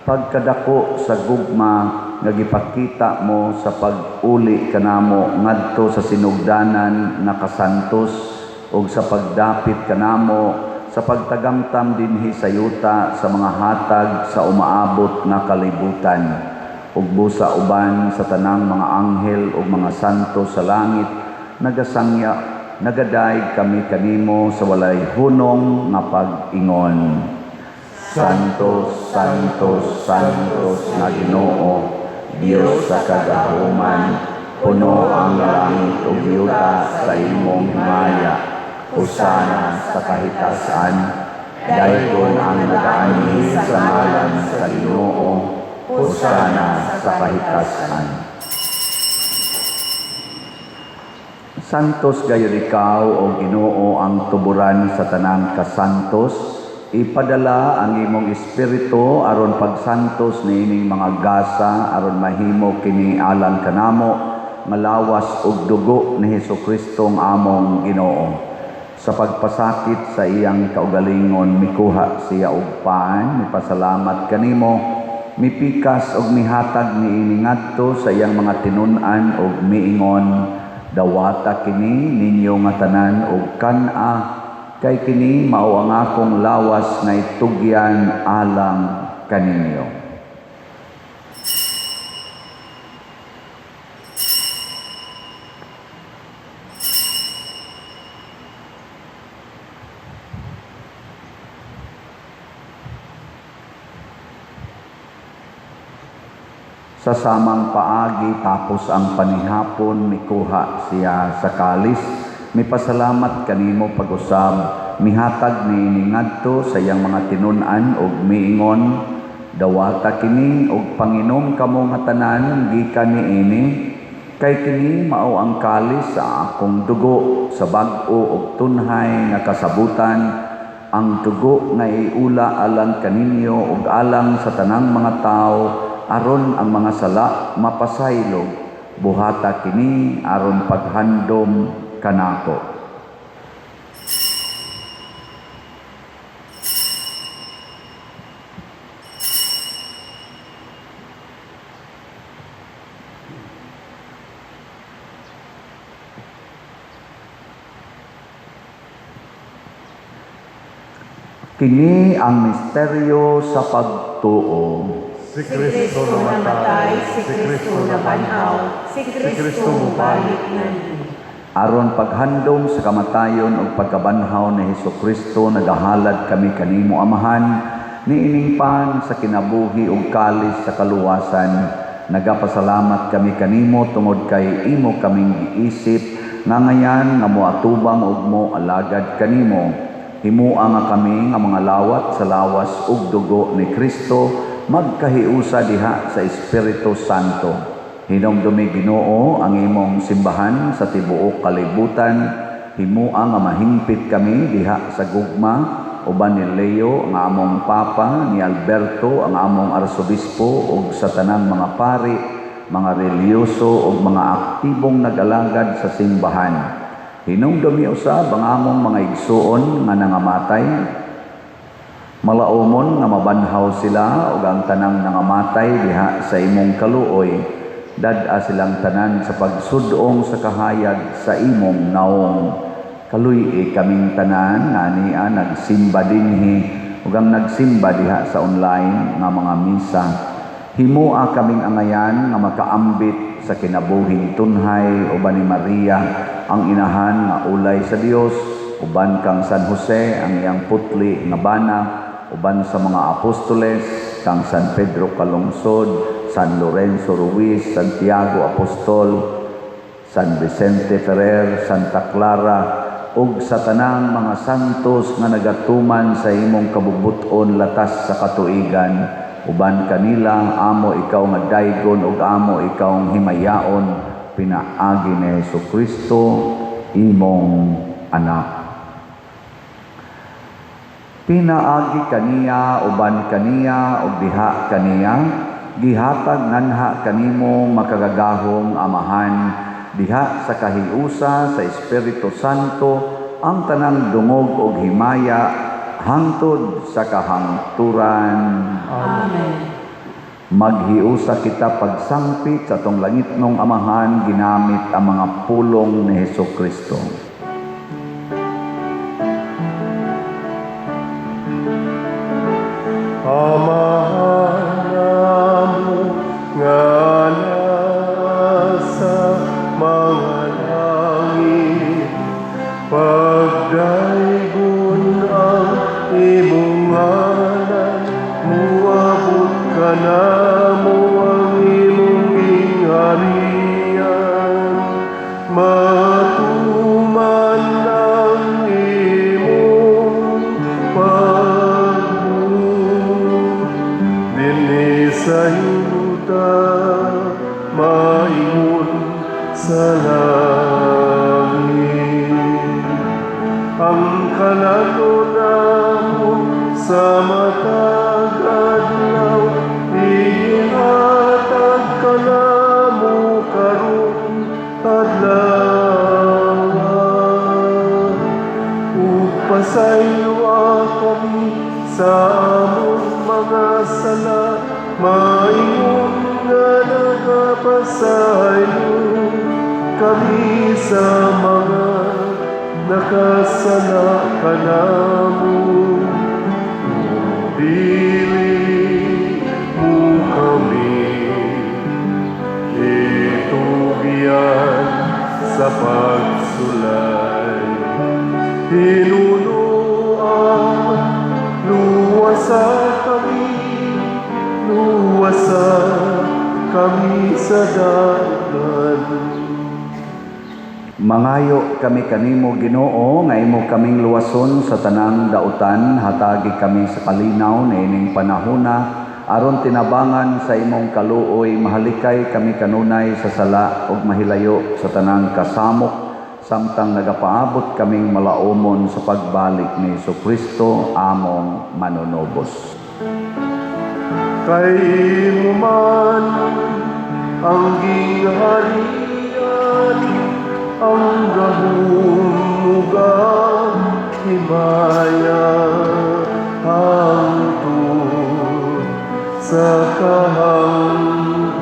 Pagkadako sa gugma nga gipakita mo sa pag-uli kanamo ngadto sa sinugdanan na kasantos ug sa pagdapit kanamo sa pagtagamtam dinhi sa yuta sa mga hatag sa umaabot na kalibutan. Ug busa uban sa tanang mga anghel ug mga santo sa langit nagasangya nagadaig kami kanimo sa walay hunong nga pag-ingon. Santos, Santos, Santos nga Ginoo, Dios sa kagahuman, puno ang langit ug yuta sa imong himaya. Hosana sa kahitasan, daygon ang nagaanhi sa ngalan sa Ginoo. Hosana sa kahitasan. Santos gayud ikaw o Ginoo ang tuburan sa tanang kasantos. Ipadala ang imong espiritu aron pagsantos niining mga gasa aron mahimo kini alang kanamo malawas og dugo ni Hesukristo ang among Ginoo. Sa pagpasakit sa iyang kaugalingon mikuha siya og paan, mipasalamat kanimo, mipikas og mihatag niini ngadto sa iyang mga tinun-an og miingon, dawata kini ninyo nga tanan og kan-a, kay kini mao ang akong lawas nga itugyan alang kaninyo. Sa samang paagi tapos ang panihapon mikuha siya sa kalis, mipasalamat kanimo pag-usab, mihatag niini ngadto sa iyang mga tinun-an ug miingon, dawata kini ug panginom kamo nga tanan gikan niini, kay kini mao ang kalis sa akong dugo sa bag-o ug tunhay nga kasabutan, ang dugo nga iula alang kaninyo ug alang sa tanang mga tawo aron ang mga sala mapasaylog, buhata kini aron paghandom kanako. Kini ang misteryo sa pagtuo. Si Kristo namatay, si Kristo nabanhaw, si Kristo mubalik nandito. Aron paghandom sa kamatayon ug pagkabanhaw ni Hesukristo nagahalad kami kanimo Amahan, niining pan sa kinabuhi ug kalis sa kaluwasan. Nagapasalamat kami kanimo tungod kay imo kaming giisip nga ngayan nga moatubang ug moalagad kanimo. Himua nga kami nga mga lawat sa lawas ug dugo ni Kristo magkahiusa diha sa Espiritu Santo. Hinumdumi Ginoo ang imong simbahan sa tibuok kalibutan, himua nga mahingpit kami diha sa gugma uban ni Leo ang among papa, ni Alberto ang among arsobispo ug sa tanang mga pari, mga reliyoso ug mga aktibong nag-alagad sa simbahan. Hinumdumi usab ang among mga igsuon nga nangamatay. Malaumon nga mabanhaw sila ug ang tanang nangamatay diha sa imong kaluoy. Dad-a silang tanan sa pagsudong sa kahayag sa imong naong. Kaluy kaming tanan nga ania nagsimba dinhi ug ang nagsimba diha sa online nga mga misa. Himua kaming angayan nga makaambit sa kinabuhing tunhay uban ni Maria ang inahan nga ulay sa Dios, uban kang San Jose ang iyang putli nga bana, uban sa mga apostoles kang San Pedro Calungsod, San Lorenzo Ruiz, Santiago Apostol, San Vicente Ferrer, Santa Clara, ug sa tanang mga santos nga nagatuman sa imong kabubuton latas sa katuigan, uban kanila amo ikaw nga daygon ug amo ikaw ang himayaon, pinaagi ni Jesucristo imong anak. Pinaagi kaniya uban kaniya ug diha kaniya, gihatag nganha kanimo makagagahong amahan, diha sa kahiusa sa Espiritu Santo ang tanang dungog ug himaya hangtod sa kahangturan. Amen. Maghiusa kita pagsangpit sa tong langitnong amahan ginamit ang mga pulong ni Jesucristo. Amahan namo nga nasa mga langit, pagdaygon ang imong ngalan, muabot ka namo ang imong gingharian, matuman ang imong pagbuot dinhi sa yuta, maingon sa langit. Ang kalanon namo sa matag adlaw, ihatag ka namo karon adlaw. Ug pasayloa kami sa among mga sala, maingon nga nagapasaylo kami sa mga nakasala kanamo. Dili mo kami itugian sa pagsulay, hinunuan luwasa kami sa dalan. Mangayo kami kanimo Ginoo nga imo kaming luwason sa tanang dautan, hatagi kami sa kalinaw na ining panahona aron tinabangan sa imong kaluoy, mahalikay kami kanunay sa sala ug mahilayo sa tanang kasamok, samtang nagapaabot kaming malaumon sa pagbalik ni Jesucristo among manunobos. Kay mo man ang gingharian, ang gahumugang himaya, hangtod sa kahangturan.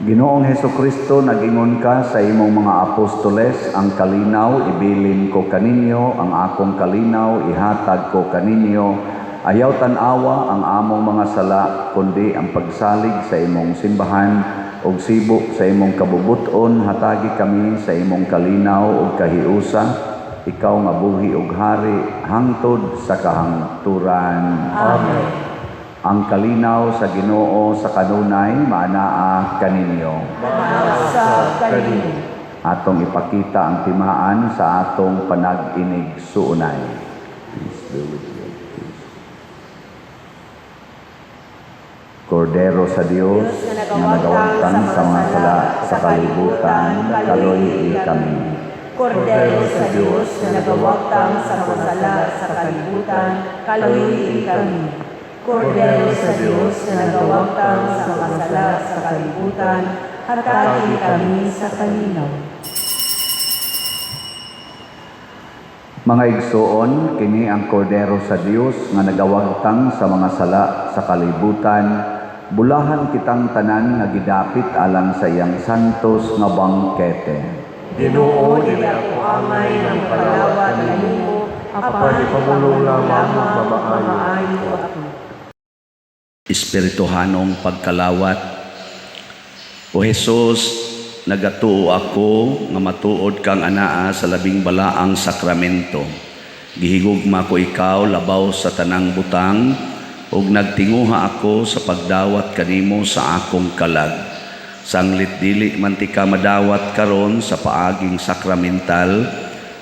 Ginoong Hesukristo, nagingon ka sa imong mga apostoles, ang kalinaw ibilin ko kaninyo, ang akong kalinaw ihatag ko kaninyo. Ayaw tanawa ang among mga sala, kundi ang pagsalig sa imong simbahan ug sibok sa imong kabubuton, hatagi kami sa imong kalinaw ug kahiusa, ikaw nga buhi ug hari hangtod sa kahangturan. Amen. Ang kalinaw sa Ginoo sa kanunay maanaa kaninyo. Sa kanino. Atong ipakita ang timaan sa atong panag-inig suunay. Peace be with you. Kordero sa Dios na nagawantang sa mga sala sa kalibutan, kaloy kami. Kordero sa Diyos na nagawagtang sa mga sala sa kalibutan, kaluhiin kami. Kordero sa Diyos na nagawagtang sa mga sala sa kalibutan, hatagin kami sa kalinaw. Mga igsoon, kini ang kordero sa Dios nga nagawagtang sa mga sala sa kalibutan. Bulahan kitang tanan nga gidapit alang sa iyang santos nga bangkete. Ginoo, Dili ako amay ng palawat na nimo, apan ipamulong lamang mamaayo. mamaayo ako. Espirituhanong pagkalawat. O Jesus, nagatuo ako nga matuod kang anaa sa labing balaang sakramento. Gihigugma ko ikaw labaw sa tanang butang, ug nagtinguha ako sa pagdawat kanimo sa akong kalag. Sanglit dili man ti ka madawat karon sa paaging sakramental,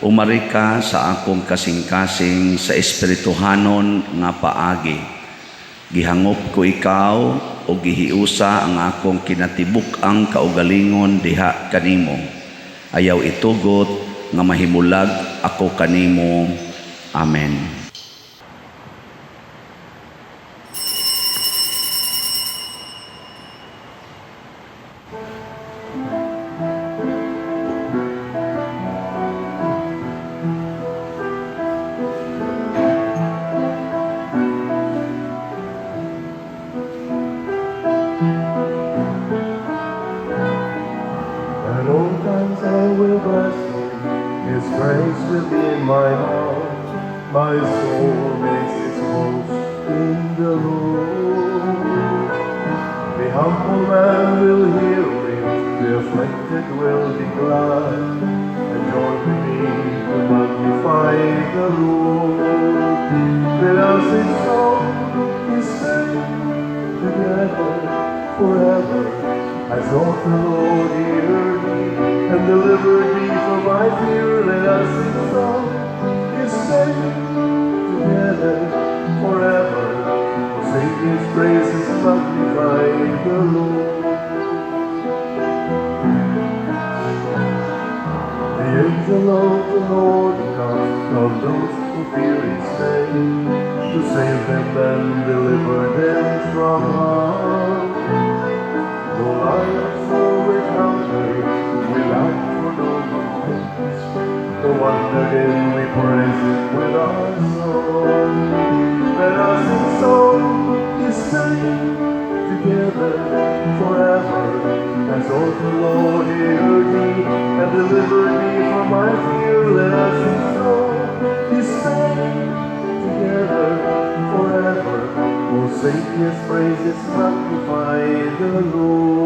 umari ka sa akong kasing-kasing sa espirituhanon nga paagi. Gihangop ko ikaw o gihiusa ang akong kinatibuk ang kaugalingon diha kanimo. Ayaw itugot nga mahimulag ako kanimo. Amen. At all times I will bless Him, His grace will be in my heart. My soul makes its boast in the Lord. The humble man will hear Him, the afflicted will be glad, and join with me to magnify the Lord. Let us exalt His name together forever. Exalt the Lord, He heard me and delivered me from my fear. Let us exalt His name together forever. Sing His praises, magnify the Lord. The angel of the Lord comes on those who fear His name, to save them and deliver them from harm. No lions will hunger, we lack for no good things. No wonder then we praise Him with our song. Let us exalt His name together forever. Exalt the Lord, He heard me and delivered me from my fear. Let us exalt His name together forever. Oh, sing His praises, magnify the Lord.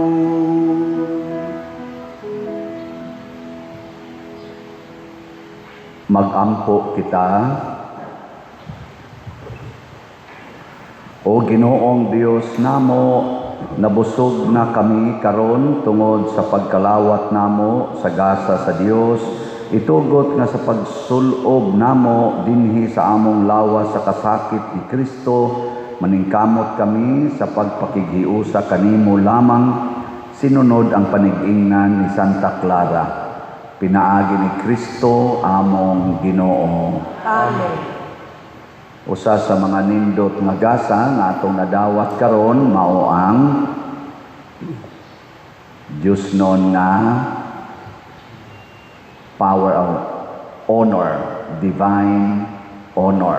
Mag-ampo kita. O Ginoong Dios namo, nabusog na kami karon tungod sa pagkalawat namo sa gasa sa Dios. Itugot nga sa pagsulob namo dinhi sa among lawas sa kasakit ni Kristo, maningkamot kami sa pagpakighiusa kanimo lamang, sinunod ang panig-ingnan ni Santa Clara. Pinaagi ni Kristo among Ginoo. Amen. Usa sa mga nindot nga gasa nga atong nadawat karon mao ang Diyos nun nga power of honor, divine honor.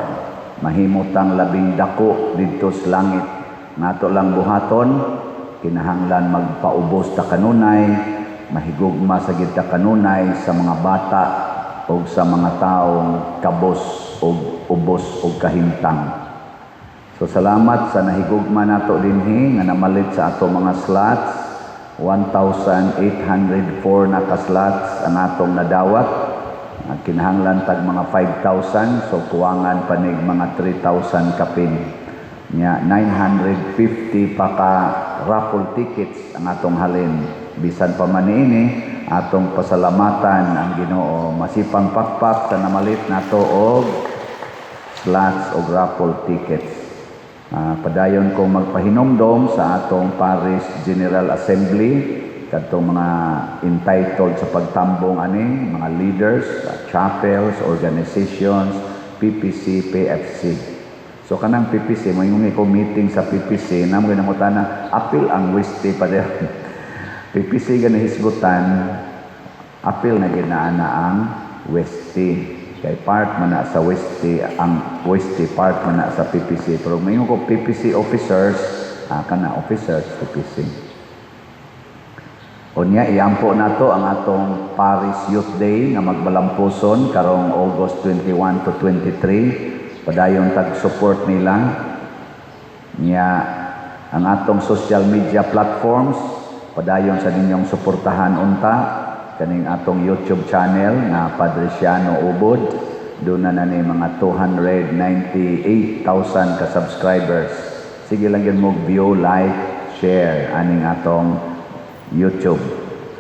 Mahimutang labing dako didto sa langit. Nato lang buhaton, kinahanglan magpaubos ta kanunay, mahigugma sa gid ta kanunay sa mga bata o sa mga taong kabos o ubos o kahintang. So salamat sa nahigugma nato dinhi nga namalit sa ato mga slots. 1,804 na ka-slots ang atong nadawat. Kinahanglan tag mga 5,000, so kuwangan panig mga 3,000 kapin. Nya 950 pa ka raffle tickets ang atong halin. Bisan pa man niini, atong pasalamatan ang Ginoo. Masipang pakpak sa namalit nato og slots o raffle tickets. Padayon kong magpahinomdom sa atong Parish General Assembly kadtong mga entitled sa pagtambong ani, mga leaders, chapels, organizations, PPC, PFC. So kanang PPC, mo yung meeting sa PPC, na mo ginamutana, apil ang Weste pa rin. PPC gani hisgutan, apil na ginaana ang Weste. Kay part man na sa Weste, ang Weste part man na sa PPC. Pero may ko PPC officers, kana officers, PPC. Unya, iampo na to ang atong Paris Youth Day nga magbalampuson karong August 21 to 23. Padayon tag-support nila. Nya, ang atong social media platforms, padayon sa ninyong suportahan unta. Kaning atong YouTube channel nga Padresiano Ubod. Doon na ni mga 298,000 ka subscribers. Sige lang yun mo view, like, share aning atong YouTube.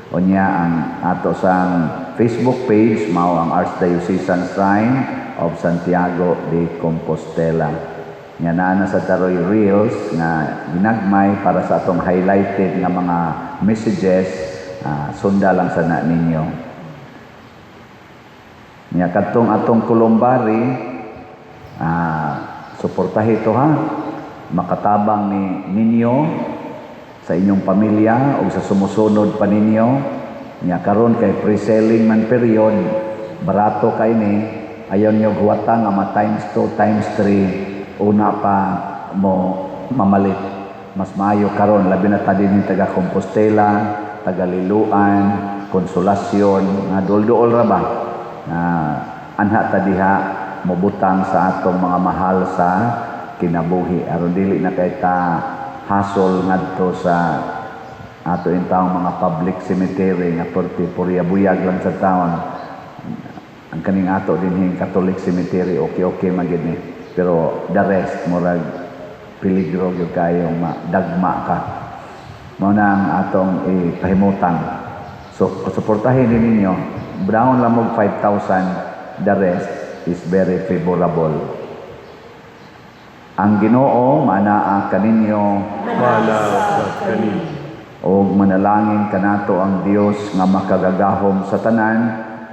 Unya ang ato sang Facebook page mao ang Archdiocesan Shrine of Santiago de Compostela. Nya naa sa taroy reels nga ginagmay para sa atong highlighted nga mga messages, sunda lang sana ninyo. Nya kadtong atong kulumbari, suportahi to ha. Makatabang ninyo sa inyong pamilya o sa sumusunod pa ninyo. Nya karon kay pre-selling man period, barato kay ni, ayon nyo guwata nga times 2 times 3, una pa mo mamalit. Mas maayo karon labi na ta din taga Compostela, taga Liluan, Konsolasyon, nga dol-duol ra ba. Anha ta diha mobutang sa atong mga mahal sa kinabuhi aron dili na kay ta hasol ngadto sa ato intawong mga public cemetery nga purya buyag lang sa taon. Ang kaning ato dinhing Catholic cemetery okay magid ni, pero the rest murag peligro gyud kayo dagma ka. Mao na ang atong ipahimutan. So suportahin din ninyo, brown lang mo 5,000, the rest is very favorable. Ang Ginoo manaa kaninyo, Mana sa kanin. o manalangin kanato ang Dios nga makagagahom sa tanan,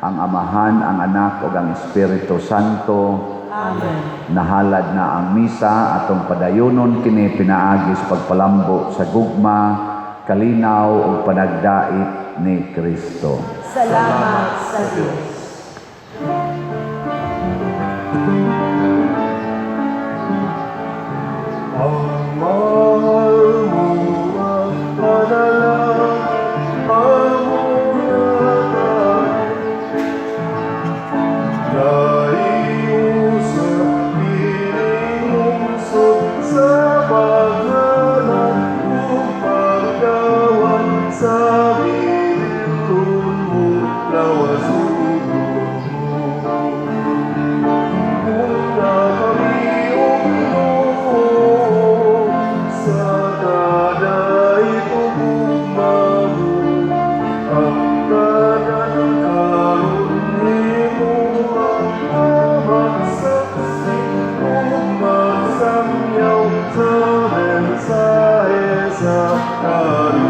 ang Amahan, ang Anak ug ang Espiritu Santo. Amen. Nahalad na ang misa atong padayonon kini pinaagi sa pagpalambo sa gugma, kalinaw ug panagdait ni Kristo. Salamat sa Diyos. Ang mahal mo ang manalang, ang mulakan. Dahil sa pinungsot sa paghalang kung pagkawan sa bilon mo, lawas ulo mo. Kung nakamiong sa kaday tumumago ang tanan karon nimo ang magsaksi kung magsamyaw sa mensahe sa kanon.